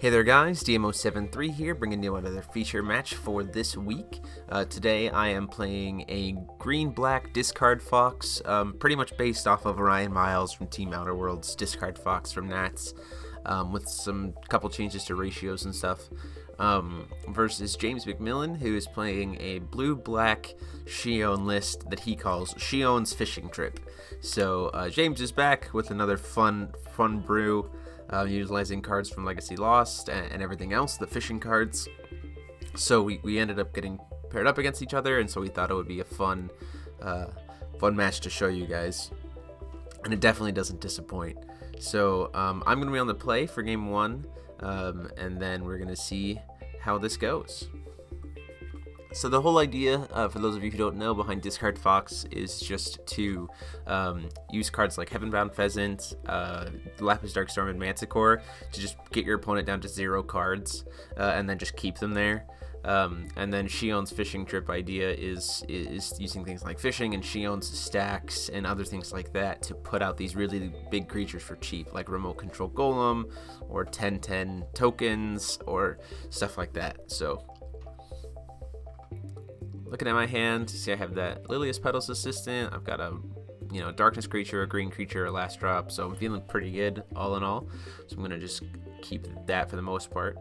Hey there guys, DMO73 here, bringing you another feature match for this week. Today I am playing a green-black discard fox, pretty much based off of Ryan Miles from Team Outer Worlds discard fox from Nats, with some couple changes to ratios and stuff, versus James McMillan, who is playing a blue-black Shion list that he calls Shion's Fishing Trip. So James is back with another fun brew, utilizing cards from Legacy Lost and everything else, the fishing cards. So we ended up getting paired up against each other, and so we thought it would be a fun match to show you guys. And it definitely doesn't disappoint. So I'm going to be on the play for game one, and then we're going to see how this goes. So the whole idea, for those of you who don't know, behind Discard Fox is just to use cards like Heavenbound Pheasant, Lapis Darkstorm, and Manticore to just get your opponent down to 0 cards, and then just keep them there. And then Shion's Fishing Trip idea is using things like fishing and Shion's stacks and other things like that to put out these really big creatures for cheap, like Remote Control Golem or 10/10 tokens or stuff like that. So looking at my hand, see I have that Lilius Petals Assistant. I've got a darkness creature, a green creature, a last drop, so I'm feeling pretty good all in all. So I'm gonna just keep that for the most part.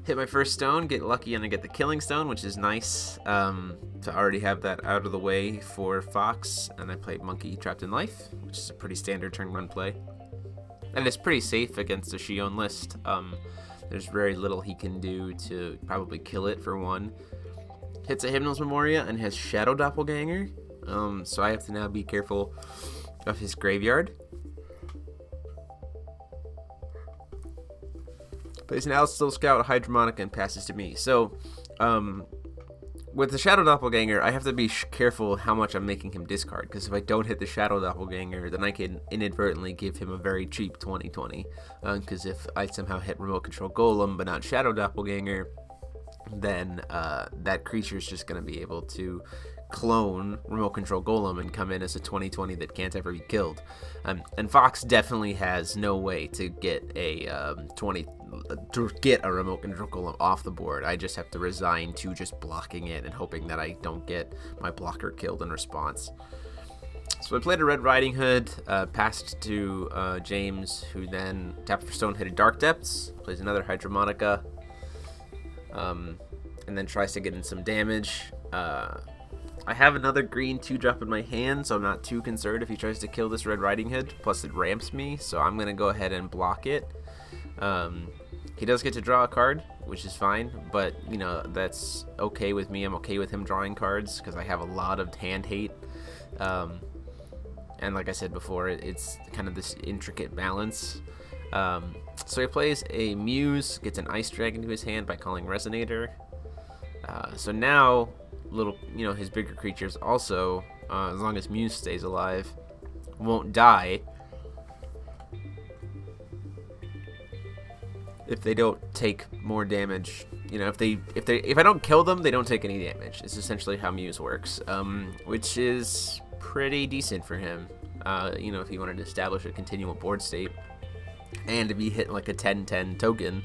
Hit my first stone, get lucky, and I get the Killing Stone, which is nice to already have that out of the way for Fox. And I played Monkey Trapped in Life, which is a pretty standard turn 1 play, and it's pretty safe against the Shion list. There's very little he can do to probably kill it for one. Hits a Hypnos Memoria and has Shadow Doppelganger, so I have to now be careful of his graveyard. Plays an Alsteel Scout, a Hydromonica, and passes to me. So, with the Shadow Doppelganger, I have to be careful how much I'm making him discard, because if I don't hit the Shadow Doppelganger, then I can inadvertently give him a very cheap 20/20. Because if I somehow hit Remote Control Golem but not Shadow Doppelganger, then that creature is just going to be able to clone Remote Control Golem and come in as a 20/20 that can't ever be killed. And Fox definitely has no way to get a Remote Control Golem off the board. I just have to resign to just blocking it and hoping that I don't get my blocker killed in response. So I played a Red Riding Hood, passed to James, who then tapped for stone, hit a Dark Depths, plays another Hydromonica, and then tries to get in some damage. I have another green 2-drop in my hand, so I'm not too concerned if he tries to kill this Red Riding Hood. Plus it ramps me, so I'm going to go ahead and block it. He does get to draw a card, which is fine, but that's okay with me. I'm okay with him drawing cards because I have a lot of hand hate. And like I said before, it's kind of this intricate balance. So he plays a Muse, gets an Ice Dragon to his hand by calling Resonator. So now, his bigger creatures also, as long as Muse stays alive, won't die if they don't take more damage. If I don't kill them, they don't take any damage. It's essentially how Muse works, which is pretty decent for him. If he wanted to establish a continual board state. And to be hit like a 10/10 token,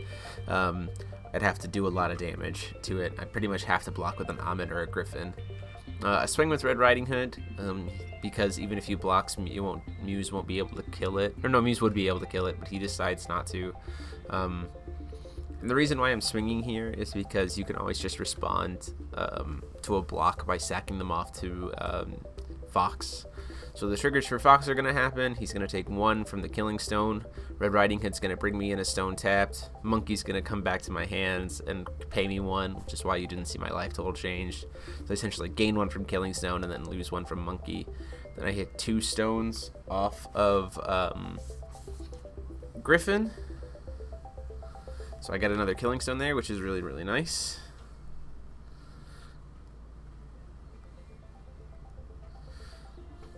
I'd have to do a lot of damage to it. I pretty much have to block with an Amit or a Griffin. I swing with Red Riding Hood, because even if you blocks, Muse won't be able to kill it. Or no, Muse would be able to kill it, but he decides not to. And the reason why I'm swinging here is because you can always just respond to a block by sacking them off to Fox. So the triggers for Fox are going to happen. He's going to take 1 from the Killing Stone. Red Riding Hood's going to bring me in a stone tapped. Monkey's going to come back to my hands and pay me 1, which is why you didn't see my life total change. So I essentially gain 1 from Killing Stone and then lose 1 from Monkey. Then I hit 2 stones off of Griffin. So I got another Killing Stone there, which is really, really nice.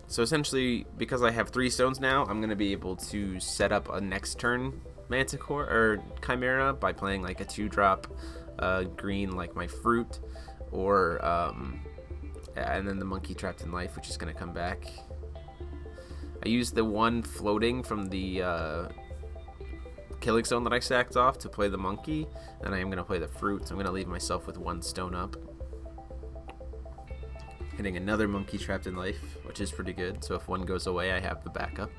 So essentially, because I have 3 stones now, I'm going to be able to set up a next turn Manticore or Chimera by playing like a 2-drop green like my Fruit, or and then the Monkey Trapped in Life, which is going to come back. I used the 1 floating from the Killing Stone that I sacked off to play the monkey, and I am going to play the fruit, so I'm going to leave myself with 1 stone up. Hitting another monkey trapped in life, which is pretty good, so if one goes away, I have the backup.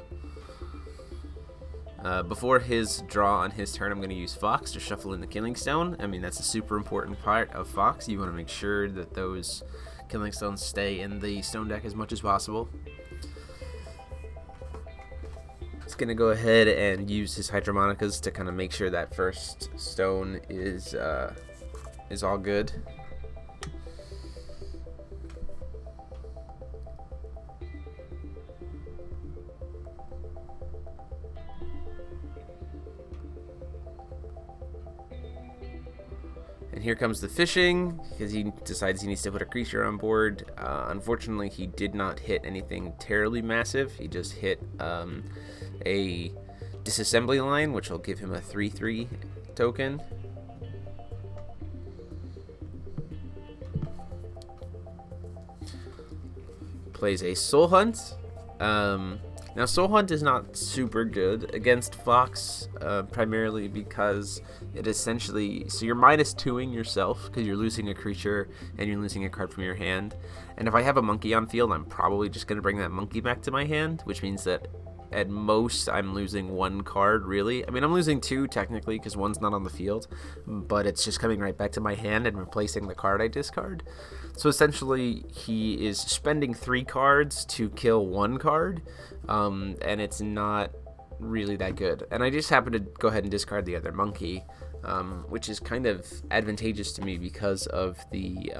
Before his draw on his turn, I'm going to use Fox to shuffle in the Killing Stone. I mean, that's a super important part of Fox. You want to make sure that those Killing Stones stay in the stone deck as much as possible. He's going to go ahead and use his Hydromonicas to kind of make sure that first stone is all good. And here comes the fishing, because he decides he needs to put a creature on board. Unfortunately, he did not hit anything terribly massive. He just hit a disassembly line, which will give him a 3/3 token. Plays a Soul Hunt. Now, Soul Hunt is not super good against Fox, primarily because it essentially... So you're -2ing yourself because you're losing a creature and you're losing a card from your hand. And if I have a monkey on field, I'm probably just going to bring that monkey back to my hand, which means that at most I'm losing 1 card, really. I mean, I'm losing 2 technically because 1's not on the field, but it's just coming right back to my hand and replacing the card I discard. So essentially, he is spending 3 cards to kill 1 card, and it's not really that good. And I just happen to go ahead and discard the other monkey, which is kind of advantageous to me because of the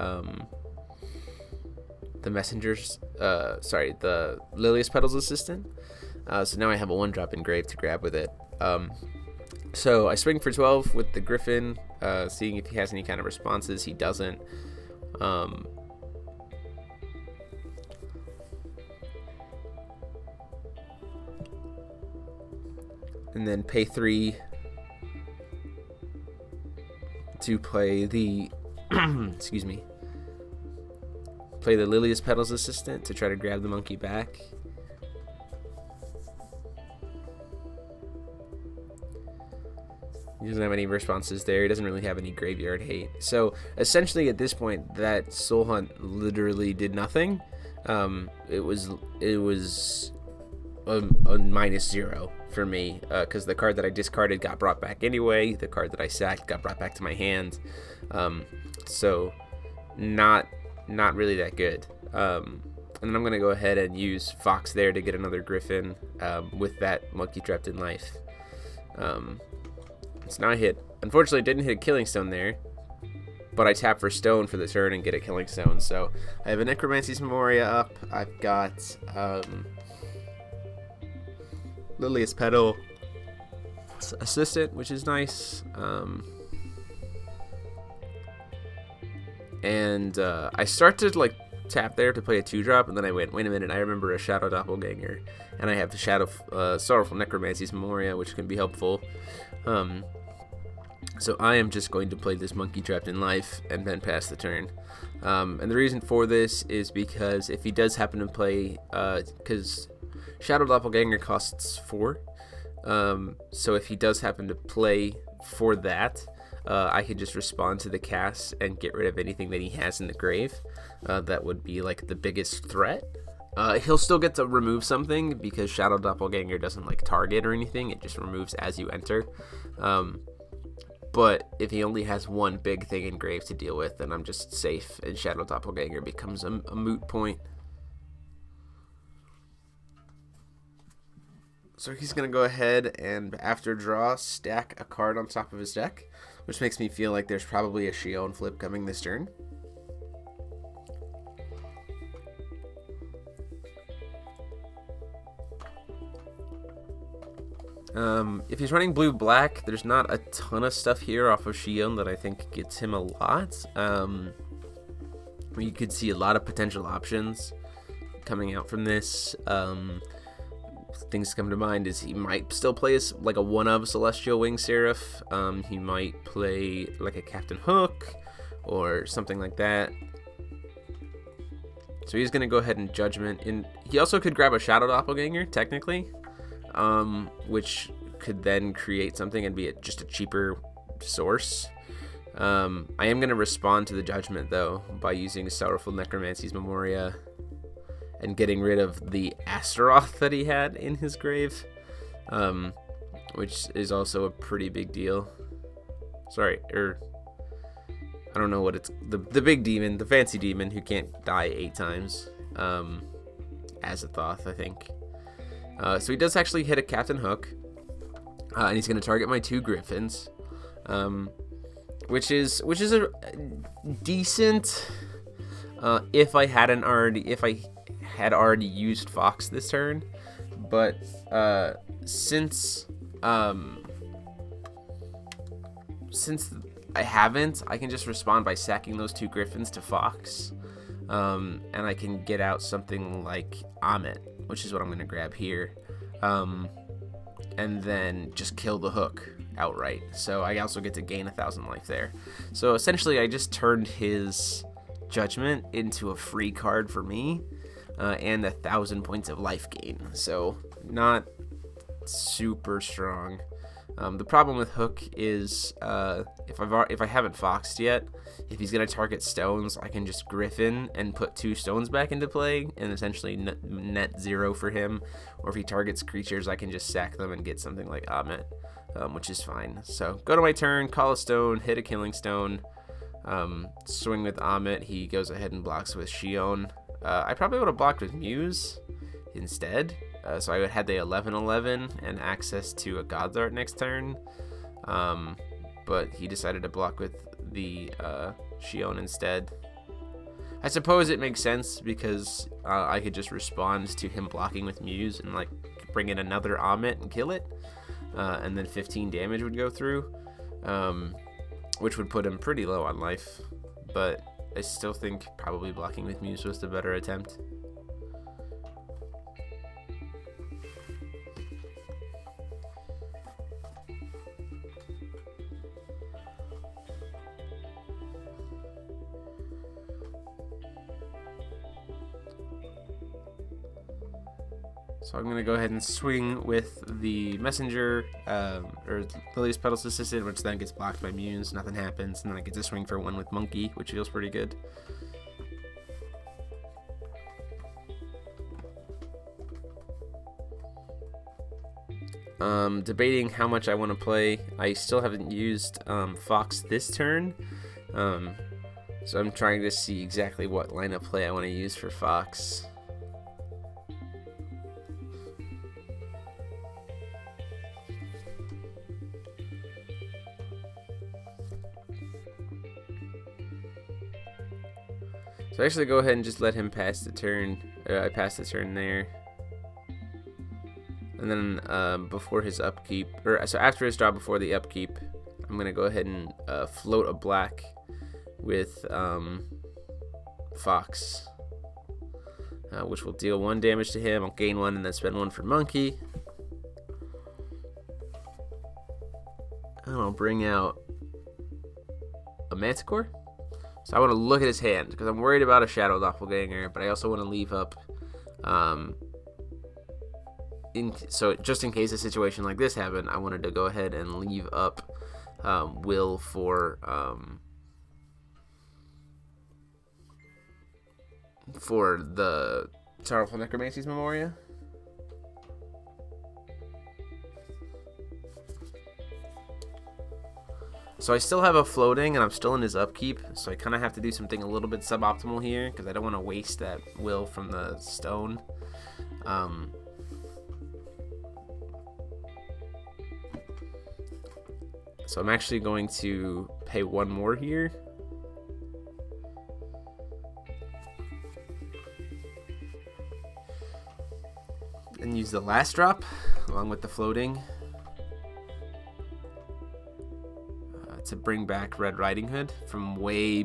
messengers, the Lilius Petals Assistant. So now I have a 1-drop engrave to grab with it. So I swing for 12 with the Griffin, seeing if he has any kind of responses. He doesn't. And then pay 3 to play the excuse me, play the Lilius Petals Assistant to try to grab the monkey back. He doesn't have any responses there. He doesn't really have any graveyard hate. So essentially at this point, that Soul Hunt literally did nothing. It was a -0 for me, because the card that I discarded got brought back anyway. The card that I sacked got brought back to my hand. So not really that good. And then I'm gonna go ahead and use Fox there to get another Griffin with that monkey trapped in life. It's not a hit. Unfortunately, didn't hit a Killing Stone there, but I tap for stone for the turn and get a Killing Stone. So I have a Necromancy's Memoria up. I've got Lilius Petal Assistant, which is nice. And I started like tap there to play a 2-drop, and then I went, wait a minute, I remember a Shadow Doppelganger, and I have the Sorrowful Necromancy's Memoria, which can be helpful. So I am just going to play this monkey trapped in life and then pass the turn. And the reason for this is because if he does happen to play, because Shadow Doppelganger costs 4, so if he does happen to play for that, I could just respond to the cast and get rid of anything that he has in the grave. That would be like the biggest threat. He'll still get to remove something because Shadow Doppelganger doesn't like target or anything. It just removes as you enter. But if he only has one big thing in grave to deal with, then I'm just safe, and Shadow Doppelganger becomes a moot point. So he's going to go ahead and, after draw, stack a card on top of his deck, which makes me feel like there's probably a Shion flip coming this turn. If he's running blue-black, there's not a ton of stuff here off of Shion that I think gets him a lot. You could see a lot of potential options coming out from this. Things come to mind is he might still play as like a one-of Celestial Wing Seraph. He might play like a Captain Hook or something like that. So he's going to go ahead and Judgment. He also could grab a Shadow Doppelganger, technically, which could then create something and be just a cheaper source. I am going to respond to the judgment, though, by using Sorrowful Necromancy's Memoria and getting rid of the Astaroth that he had in his grave, which is also a pretty big deal. Sorry, I don't know what it's... The big demon, the fancy demon who can't die 8 times. Azathoth, I think. So he does actually hit a Captain Hook. And he's going to target my 2 Griffins. Which is a decent... if I had already used Fox this turn. But since I haven't, I can just respond by sacking those 2 Griffins to Fox. And I can get out something like Amit, which is what I'm going to grab here. And then just kill the Hook outright. So I also get to gain 1,000 life there. So essentially I just turned his Judgment into a free card for me, and 1,000 points of life gain. So not super strong. The problem with Hook is if I haven't Foxed yet, if he's gonna target stones, I can just Griffin and put 2 stones back into play and essentially net 0 for him. Or if he targets creatures, I can just sack them and get something like Amit, which is fine. So go to my turn, call a stone, hit a killing stone, swing with Amit. He goes ahead and blocks with Shion. I probably would have blocked with Muse instead. So I would have the 11/11 and access to a God's Art next turn. But he decided to block with the Shion instead. I suppose it makes sense because I could just respond to him blocking with Muse and like bring in another Amit and kill it. And then 15 damage would go through, which would put him pretty low on life. But I still think probably blocking with Muse was the better attempt. So I'm going to go ahead and swing with the Messenger, or Lily's Petals Assistant, which then gets blocked by Muse. Nothing happens, and then I get to swing for 1 with Monkey, which feels pretty good. Debating how much I want to play. I still haven't used Fox this turn, so I'm trying to see exactly what line of play I want to use for Fox. So I actually go ahead and just let him pass the turn. I pass the turn there. And then before his upkeep, so after his draw before the upkeep, I'm going to go ahead and float a black with Fox, which will deal 1 damage to him. I'll gain 1 and then spend 1 for Monkey. And I'll bring out a Manticore. So I want to look at his hand because I'm worried about a Shadow Doppelganger, but I also want to leave up, so just in case a situation like this happened, I wanted to go ahead and leave up Will for the Sorrowful Necromancy's Memoria. So I still have a floating, and I'm still in his upkeep, so I kind of have to do something a little bit suboptimal here, because I don't want to waste that will from the stone. So I'm actually going to pay 1 more here. And use the last drop, along with the floating, to bring back Red Riding Hood from at the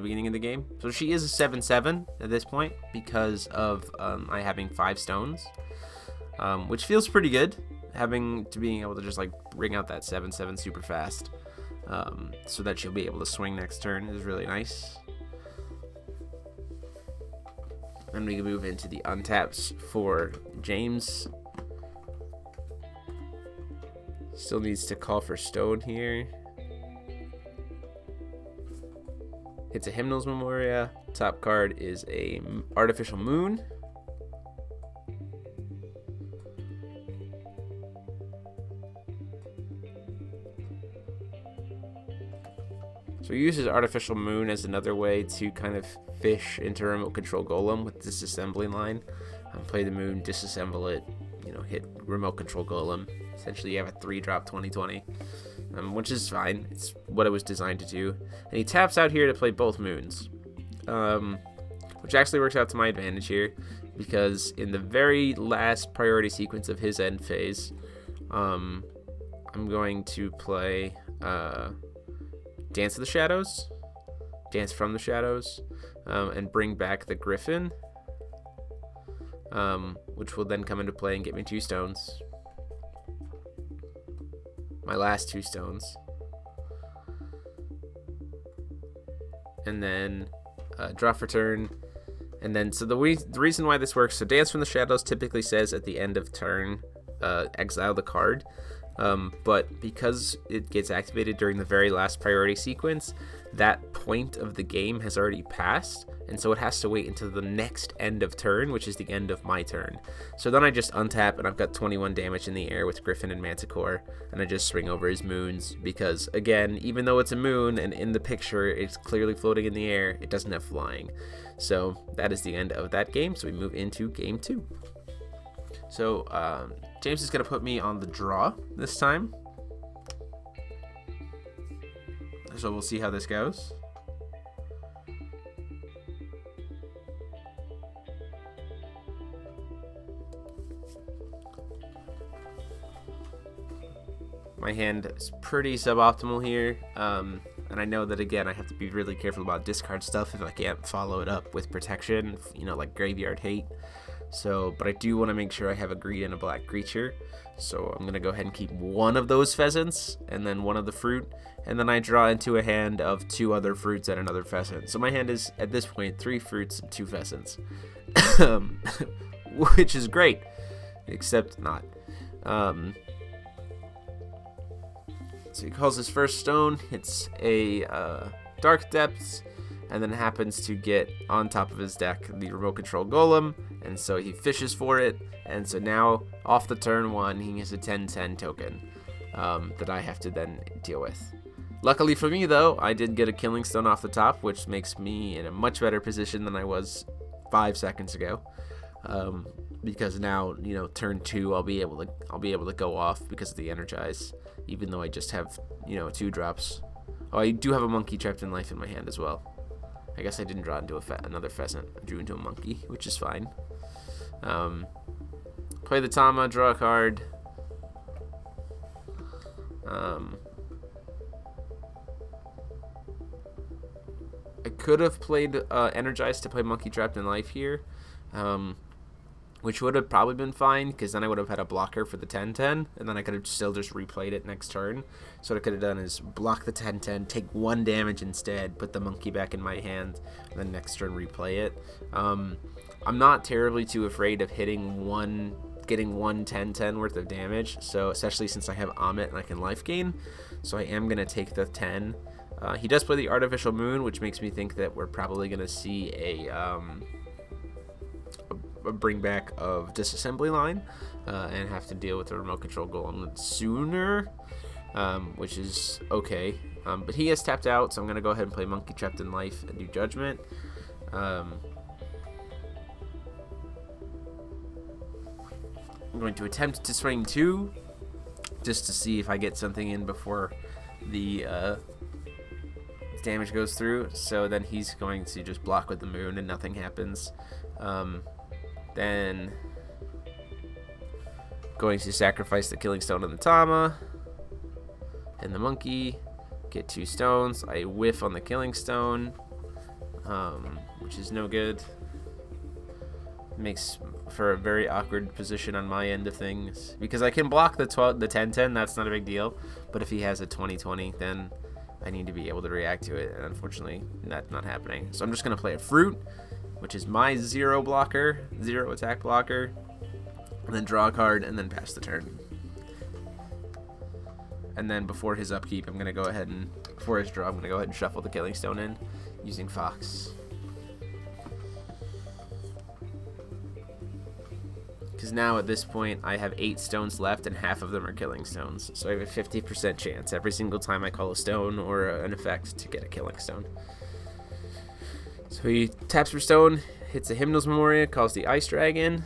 beginning of the game. So she is a 7/7 at this point because of I having 5 stones, which feels pretty good. Being able to just like bring out that 7/7 super fast, so that she'll be able to swing next turn is really nice. And we can move into the untaps for James. Still needs to call for stone here. Hits a Hymnal's Memoria. Top card is a Artificial Moon. So he uses Artificial Moon as another way to kind of fish into Remote Control Golem with disassembly line. Play the Moon, disassemble it, hit Remote Control Golem. Essentially, you have a 3-drop 20/20, which is fine. It's what it was designed to do. And he taps out here to play both Moons, which actually works out to my advantage here, because in the very last priority sequence of his end phase, I'm going to play Dance of the Shadows, Dance from the Shadows, and bring back the Griffin, which will then come into play and get me 2 stones. My last 2 stones. And then draw for turn. And then, so the reason why this works, so Dance from the Shadows typically says at the end of turn, exile the card. But because it gets activated during the very last priority sequence, that point of the game has already passed, and so it has to wait until the next end of turn, which is the end of my turn. So then I just untap, and I've got 21 damage in the air with Griffin and Manticore, and I just swing over his moons, because, again, even though it's a moon, and in the picture it's clearly floating in the air, it doesn't have flying. So that is the end of that game, so we move into game 2. So, James is going to put me on the draw this time. So we'll see how this goes. My hand is pretty suboptimal here. And I know that, again, I have to be really careful about discard stuff if I can't follow it up with protection, like Graveyard Hate. So, but I do want to make sure I have a green and a black creature. So I'm going to go ahead and keep one of those pheasants and then one of the fruit. And then I draw into a hand of 2 other fruits and another pheasant. So my hand is, at this point, 3 fruits and 2 pheasants. Which is great, except not. So he calls his first stone. It's a Dark Depths, and then happens to get on top of his deck the Remote Control Golem, and so he fishes for it, and so now off the turn 1 he has a 10/10 token that I have to then deal with. Luckily for me, though, I did get a Killing Stone off the top, which makes me in a much better position than I was 5 seconds ago, because now, turn 2 I'll be able to go off because of the Energize, even though I just have 2 drops. Oh, I do have a Monkey Trapped in Life in my hand as well. I guess I didn't draw into another pheasant. I drew into a monkey, which is fine. Play the Tama, draw a card. I could have played Energized to play Monkey Trapped in Life here, which would have probably been fine, because then I would have had a blocker for the 10/10, and then I could have still just replayed it next turn. So what I could have done is block the 10/10, take 1 damage instead, put the monkey back in my hand, and then next turn replay it. I'm not terribly too afraid of getting one 10/10 worth of damage, so especially since I have Amit and I can life gain, so I am going to take the 10. He does play the Artificial Moon, which makes me think that we're probably going to see a bring back of Disassembly Line, and have to deal with the Remote Control Golem sooner, which is okay. But he has tapped out, so I'm going to go ahead and play Monkey Trapped in Life and do Judgment. I'm going to attempt to swing 2, just to see if I get something in before the damage goes through. So then he's going to just block with the moon and nothing happens. Then going to sacrifice the Killing Stone on the Tama and the monkey, get 2 stones. I whiff on the Killing Stone, which is no good. Makes for a very awkward position on my end of things, because I can block the 10/10, that's not a big deal, but if he has a 20/20, then I need to be able to react to it, and unfortunately that's not happening. So I'm just going to play a fruit, which is my 0 attack blocker, and then draw a card and then pass the turn. And then before his upkeep, I'm going to go ahead and, before his draw, I'm going to go ahead and shuffle the Killing Stone in using Fox. Because now at this point, I have 8 stones left, and half of them are Killing Stones. So I have a 50% chance every single time I call a stone or an effect to get a Killing Stone. So he taps for stone, hits a Hymnal's Memoria, calls the Ice Dragon.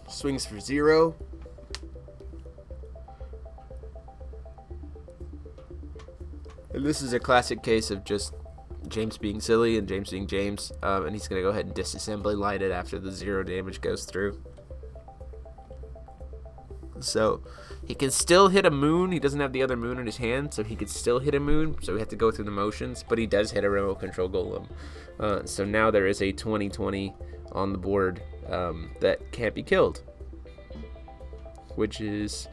Swings for 0. And this is a classic case of just James being silly and James being James. And he's going to go ahead and disassembly light it after the 0 damage goes through. So he can still hit a moon. He doesn't have the other moon in his hand, so he could still hit a moon. So we have to go through the motions, but he does hit a remote control golem. So now there is a 20/20 on the board that can't be killed, which is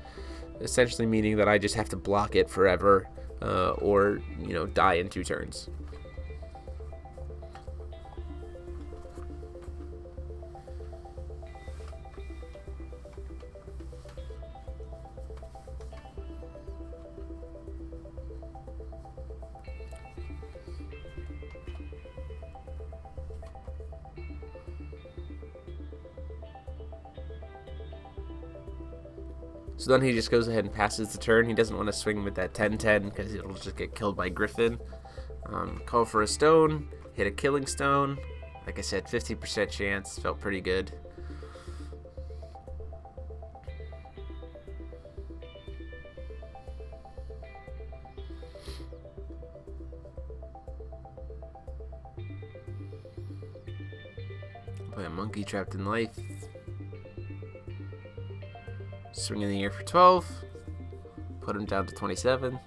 essentially meaning that I just have to block it forever, or die in 2 turns. So then he just goes ahead and passes the turn. He doesn't want to swing with that 10/10 because it'll just get killed by Griffin. Call for a stone, hit a Killing Stone. Like I said, 50% chance. Felt pretty good. Play a Monkey Trapped in Life. Swing in the air for 12. Put him down to 27.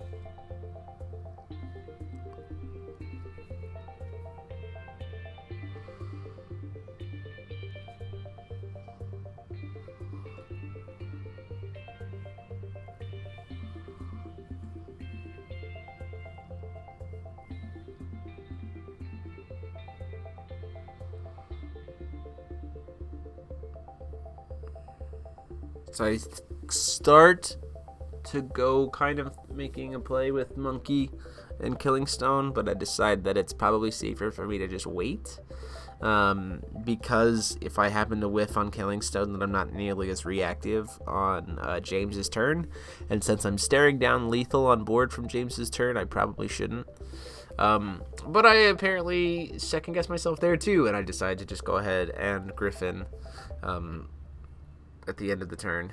So I start to go kind of making a play with Monkey and Killing Stone, but I decide that it's probably safer for me to just wait. Because if I happen to whiff on Killing Stone, then I'm not nearly as reactive on James's turn. And since I'm staring down lethal on board from James's turn, I probably shouldn't. But I apparently second guess myself there too, and I decide to just go ahead and Griffin at the end of the turn.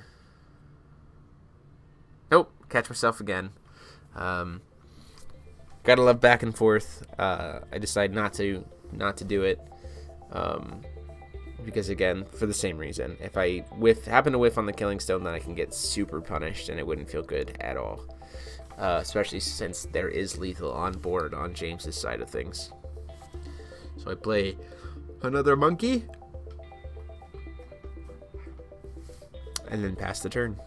Nope, catch myself again. Gotta love back and forth. I decide not to do it. Because again, for the same reason. If I happen to whiff on the Killing Stone, then I can get super punished and it wouldn't feel good at all. Especially since there is lethal on board on James's side of things. So I play another Monkey. And then pass the turn.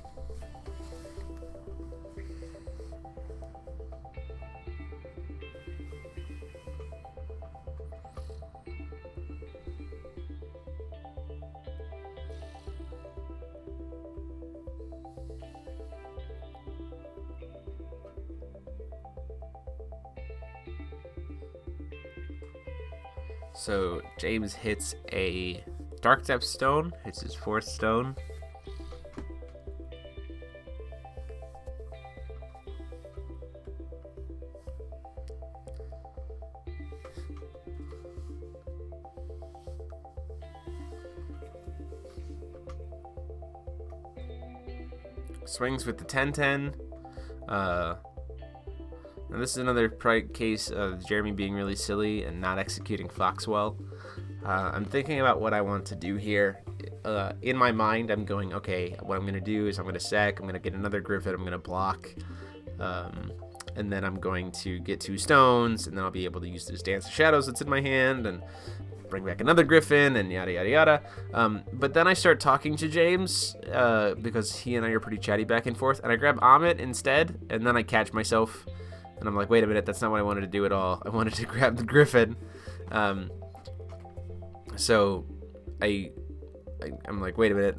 So James hits a Dark Depth Stone, hits his 4th stone. Swings with the 10/10. And this is another case of Jeremy being really silly and not executing Fox well. I'm thinking about what I want to do here. In my mind, I'm going, okay, what I'm going to do is I'm going to sack, I'm going to get another Griffin, I'm going to block, and then I'm going to get 2 stones, and then I'll be able to use this Dance of Shadows that's in my hand, and bring back another Griffin, and yada yada yada. But then I start talking to James, because he and I are pretty chatty back and forth, and I grab Amit instead, and then I catch myself, and I'm like, wait a minute, that's not what I wanted to do at all. I wanted to grab the Griffin. So I I'm like, wait a minute.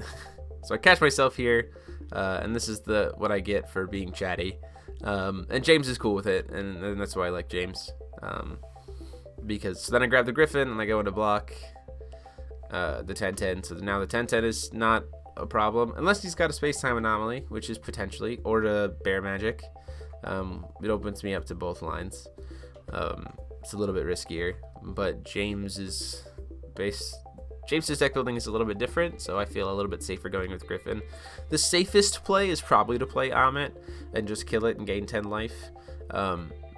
So I catch myself here, and this is what I get for being chatty. And James is cool with it, and that's why I like James. Because so then I grab the Griffin and I go into block the 10-10. So now the 10-10 is not a problem unless he's got a space-time anomaly, which is potentially, or the bear magic. It opens me up to both lines. It's a little bit riskier, but James's deck building is a little bit different, so I feel a little bit safer going with Griffin. The safest play is probably to play Amit and just kill it and gain 10 life.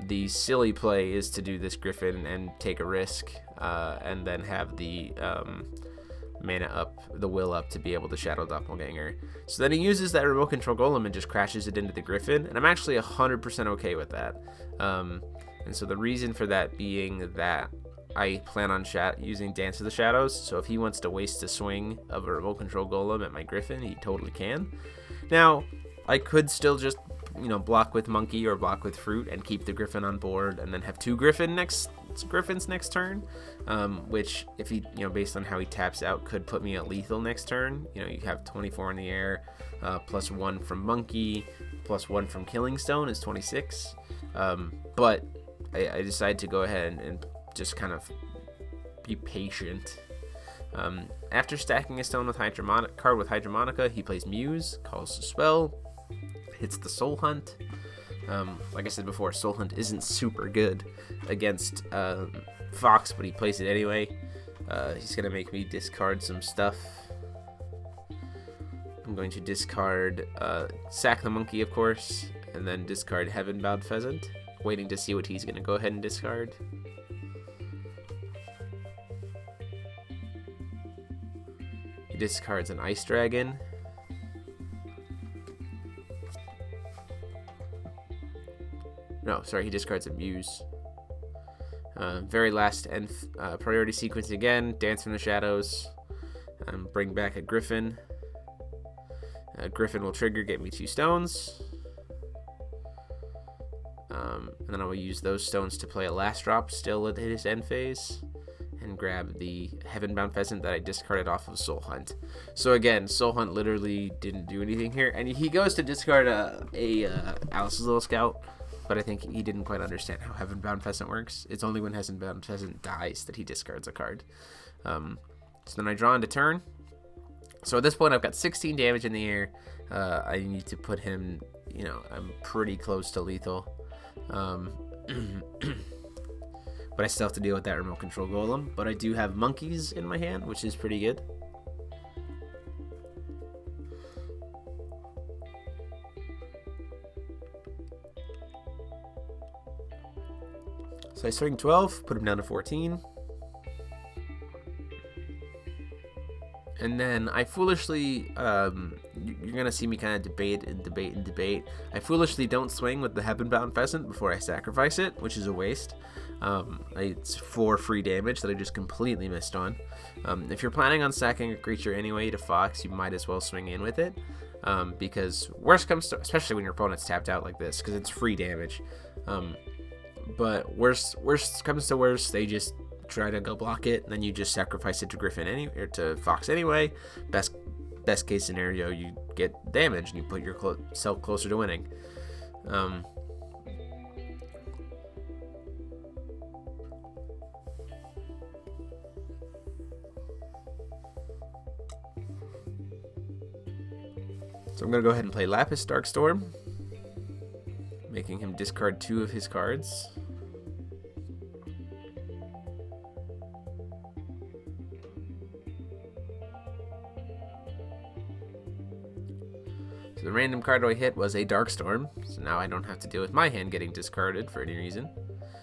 The silly play is to do this Griffin and take a risk, and then have the mana up, the will up to be able to Shadow Doppelganger. So then he uses that remote control golem and just crashes it into the Griffin, and I'm actually 100% okay with that. And so the reason for that being that I plan on using Dance of the Shadows, so if he wants to waste a swing of a remote control golem at my Griffin, he totally can. Now, I could still just, block with Monkey or block with Fruit and keep the Griffin on board and then have two Griffins next turn, which if he, based on how he taps out, could put me at lethal next turn. You have 24 in the air, plus 1 from Monkey, plus 1 from Killing Stone is 26. But I decided to go ahead and just kind of be patient. After stacking a stone with Hydromonica, he plays Muse, calls the spell, hits the Soul Hunt. Like I said before, Soul Hunt isn't super good against Fox, but he plays it anyway. He's going to make me discard some stuff. I'm going to discard, sack the Monkey, of course, and then discard Heavenbound Pheasant, waiting to see what he's going to go ahead and discard. He discards an Ice Dragon. No, sorry, he discards a Muse. Very last end priority sequence again. Dance from the Shadows. Bring back a Griffin. Griffin will trigger, get me 2 stones. And then I will use those stones to play a last drop still at his end phase. And grab the Heavenbound Pheasant that I discarded off of Soul Hunt. So again, Soul Hunt literally didn't do anything here. And he goes to discard Alice's Little Scout. But I think he didn't quite understand how Heavenbound Pheasant works. It's only when Heavenbound Pheasant dies that he discards a card. So then I draw into turn. So at this point, I've got 16 damage in the air. I need to put him, I'm pretty close to lethal. But I still have to deal with that remote control golem. But I do have monkeys in my hand, which is pretty good. So I swing 12, put him down to 14. And then I foolishly, you're going to see me kind of debate. I foolishly don't swing with the Heavenbound Pheasant before I sacrifice it, which is a waste. It's 4 free damage that I just completely missed on. If you're planning on sacking a creature anyway to Fox, you might as well swing in with it. Because worst comes to, especially when your opponent's tapped out like this, because it's free damage. But worst comes to worst, they just try to go block it, and then you just sacrifice it to Griffin or to Fox anyway. Best case scenario, you get damage and you put yourself closer to winning. So I'm going to go ahead and play Lapis Darkstorm, making him discard 2 of his cards. So the random card I hit was a Darkstorm, so now I don't have to deal with my hand getting discarded for any reason.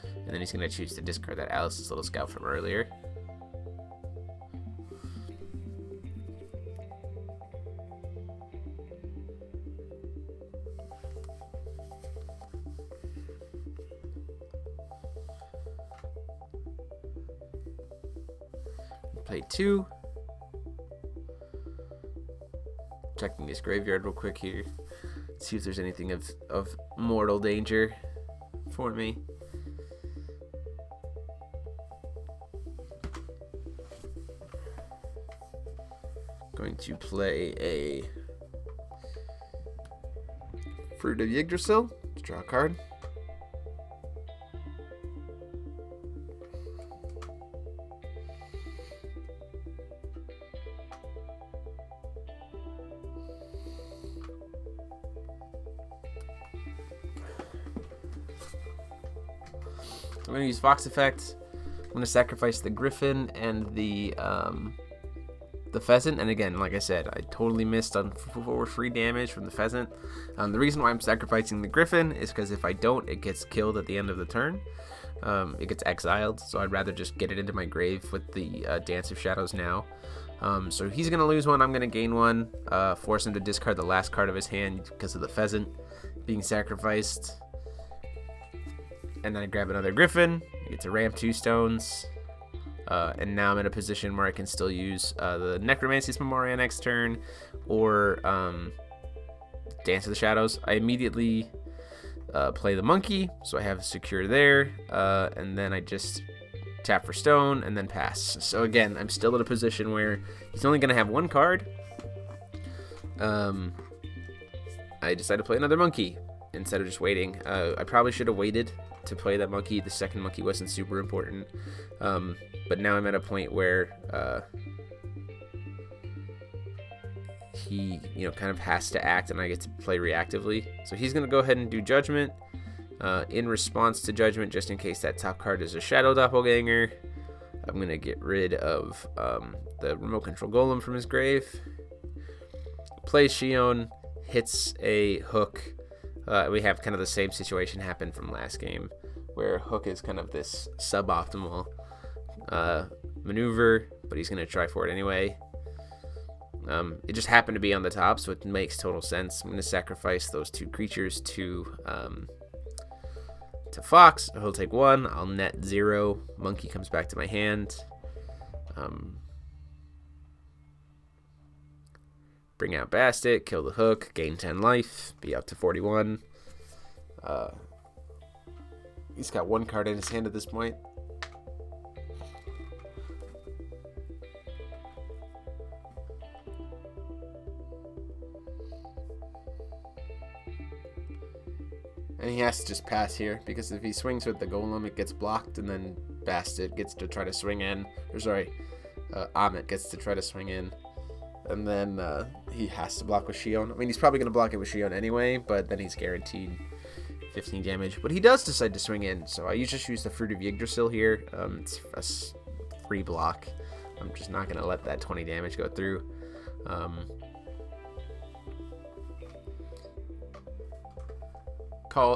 And then he's going to choose to discard that Alice's Little Scout from earlier. Play 2. Checking his graveyard real quick here. See if there's anything of mortal danger for me. Going to play a Fruit of Yggdrasil to draw a card. I'm going to use Fox Effect. I'm going to sacrifice the Griffin and the Pheasant. And again, like I said, I totally missed on 4 free damage from the Pheasant. The reason why I'm sacrificing the Griffin is because if I don't, it gets killed at the end of the turn. It gets exiled, so I'd rather just get it into my grave with the Dance of Shadows now. So he's going to lose 1, I'm going to gain 1, force him to discard the last card of his hand because of the Pheasant being sacrificed. And then I grab another Griffin, I get to ramp 2 stones, and now I'm in a position where I can still use the Necromancy's Memoria next turn, or Dance of the Shadows. I immediately play the Monkey, so I have secure there, and then I just tap for stone, and then pass. So again, I'm still in a position where he's only going to have 1 card. I decided to play another Monkey instead of just waiting. I probably should have waited to play that Monkey. The second Monkey wasn't super important, but now I'm at a point where he kind of has to act, and I get to play reactively. So he's going to go ahead and do Judgment. In response to Judgment, just in case that top card is a Shadow Doppelganger, I'm going to get rid of the Remote Control Golem from his grave. Plays Shion, hits a Hook. We have kind of the same situation happen from last game, where Hook is kind of this suboptimal maneuver, but he's going to try for it anyway. It just happened to be on the top, so it makes total sense. I'm going to sacrifice those 2 creatures to Fox. He'll take 1. I'll net 0. Monkey comes back to my hand. Bring out Bastet, kill the Hook, gain 10 life, be up to 41. He's got 1 card in his hand at this point. And he has to just pass here, because if he swings with the Golem, it gets blocked, and then Bastet gets to try to swing in. Or sorry, Amit gets to try to swing in. And then he has to block with Shion. I mean, he's probably going to block it with Shion anyway, but then he's guaranteed 15 damage. But he does decide to swing in, so I just use the Fruit of Yggdrasil here. It's a free block. I'm just not going to let that 20 damage go through.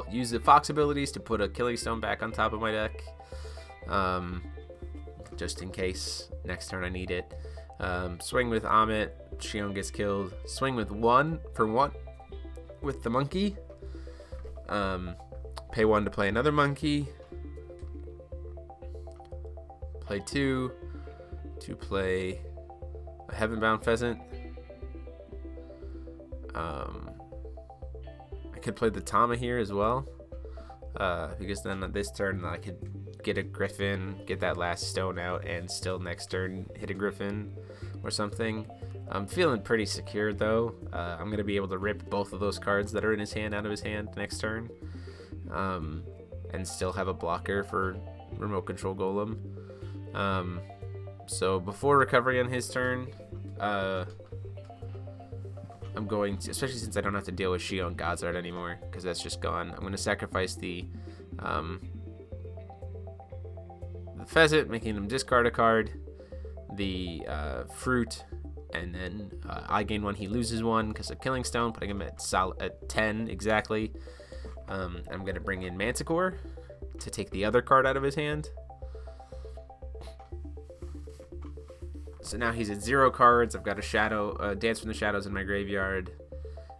Use the Fox abilities to put a Killing Stone back on top of my deck. Just in case next turn I need it. Swing with Amit, Shion gets killed. Swing with 1 for 1 with the Monkey. Pay 1 to play another Monkey. Play 2 to play a Heavenbound Pheasant. I could play the Tama here as well, because then on this turn I could get a Griffin, get that last stone out, and still next turn hit a Griffin or something. I'm feeling pretty secure though. I'm going to be able to rip both of those cards that are in his hand out of his hand next turn, and still have a blocker for Remote Control Golem. So before recovery on his turn, I'm going to, especially since I don't have to deal with Shion Godsart anymore, because that's just gone, I'm going to sacrifice the Pheasant, making him discard a card, the Fruit, and then I gain 1, he loses 1 because of Killing Stone, putting him at 10 exactly. I'm going to bring in Manticore to take the other card out of his hand. So now he's at 0 cards. I've got a Shadow, Dance from the Shadows in my graveyard.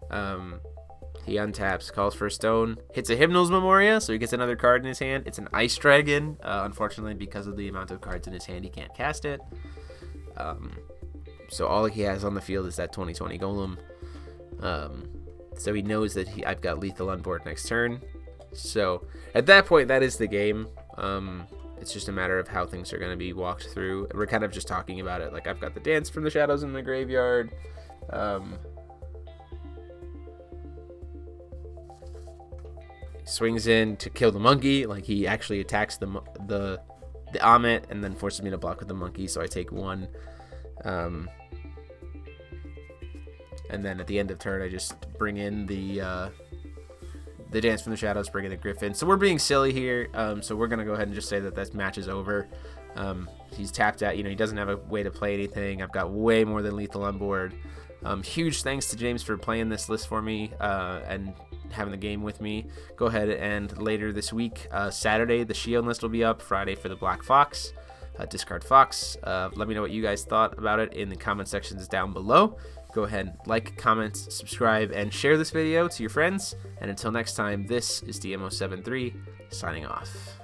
He untaps, calls for a stone, hits a Hymnal's Memoria, so he gets another card in his hand. It's an Ice Dragon. Unfortunately, because of the amount of cards in his hand, he can't cast it. So all he has on the field is that 20/20 Golem. So he knows that I've got lethal on board next turn. So at that point, that is the game. it's just a matter of how things are going to be walked through. We're kind of just talking about it. Like, I've got the Dance from the Shadows in the graveyard. Swings in to kill the monkey. Like, he actually attacks the Amit and then forces me to block with the monkey, so I take 1. And then at the end of turn, I just bring in the Dance from the Shadows, bring in the Griffin. So we're being silly here. So we're gonna go ahead and just say that this match is over. He's tapped out. He doesn't have a way to play anything. I've got way more than lethal on board. Huge thanks to James for playing this list for me and having the game with me. Go ahead and later this week, Saturday, the Shion list will be up. Friday for the Black Fox, Discard Fox. Let me know what you guys thought about it in the comment sections down below. Go ahead, like, comment, subscribe, and share this video to your friends. And until next time, this is DMO73 signing off.